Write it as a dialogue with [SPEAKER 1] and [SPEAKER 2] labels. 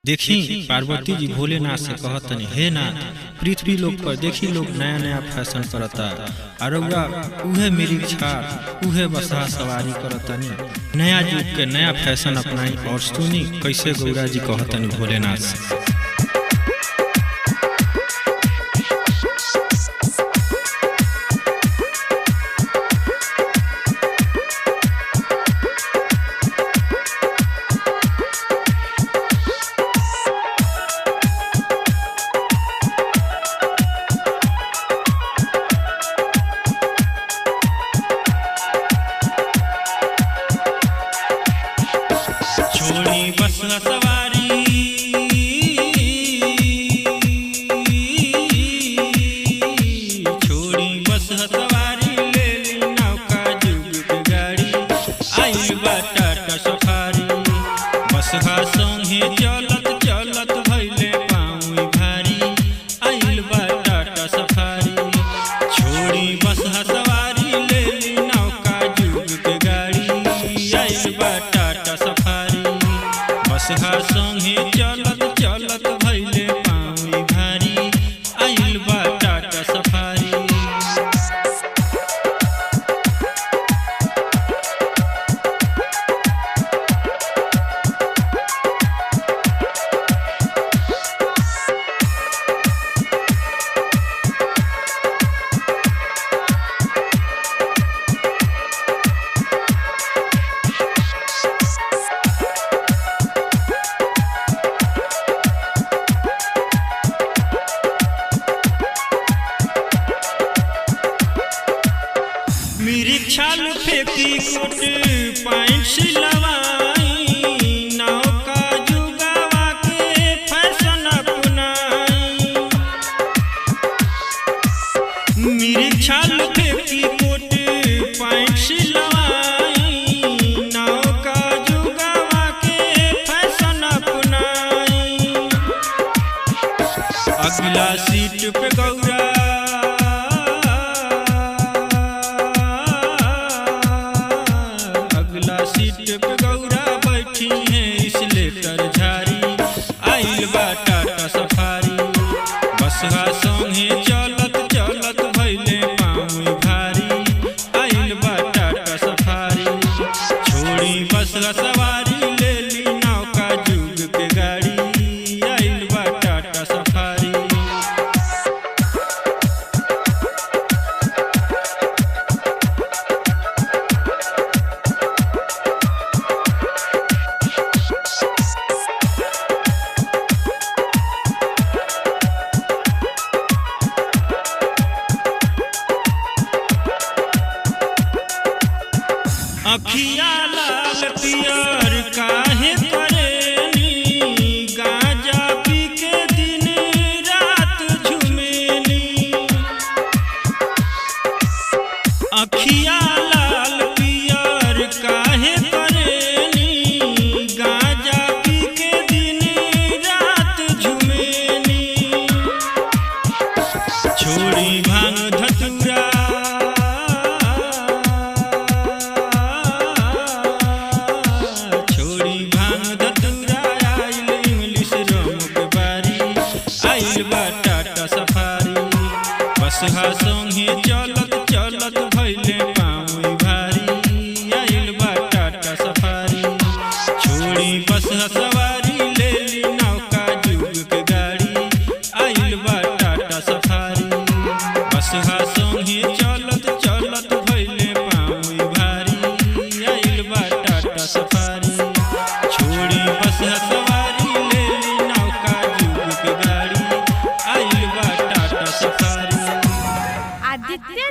[SPEAKER 1] देखी पार्वती जी भोलेनाथ से कहतनी, हे नाथ, पृथ्वी लोक पर देखी लोग नया नया फैशन करता, अरौरा उहे मेरी इच्छा उहे बसहा सवारी करतनी, नया युग के नया फैशन अपनाई। और सुनी कैसे गौरा जी कहतनी भोलेनाथ से। छोड़ी बस सवारी ले ली नौका जुग के गाड़ी, आई बा टाटा सफारी। बसहा संगे चलत चलत भइले पाँव भारी, आइल बा टाटा सफारी। छोड़ी बसहा सवारी ले ली नौका जुग के गाड़ी, आइल बा टाटा सफारी। बसहा संगे चलत चलत भइले पाँव भारी, आइल बा टाटा सफारी। मेरी छाल फेंकी कोट पैंट सिलवाई, नौका जुगावा के फैशन अपनाई। मेरी छाल फेंकी कोट पैंट सिलवाई, नौका जुगावा के फैशन अपनाई। अगला सीट पे गौरा, सीट पे गौरा बैठी है स्लेटर झारी, आइल बा टाटा सफारी। बसहा संगे चलत चलत भइले पाँव भारी, आइल बा टाटा सफारी। छोड़ी बसहा सवारी ले ली नौका जुग के गाड़ी, आइल बा टाटा सफारी। अखिया लाल पियर काहे करेनी, गांजा पी के दिन रात झुमेनी। अखिया लाल पियर काहे करेनी, गांजा पी के दिन रात झुमेनी। छोड़ी भांग धतूरा, आइल बा टाटा सफारी। बसहा संगे चलत चलत भइले पाँव भारी, आइल बा टाटा सफारी। छोड़ी बसहा सवारी ले ली नौका जुग के गाड़ी, आइल बा टाटा सफारी। बसहा संगे चलत चलत भइले पाँव भारी, आइल बा टाटा सफारी। छोड़ी बसहा सवारी ले ली नौका जुग के गाड़ी, आइल बा टाटा सफारी।
[SPEAKER 2] आदित्य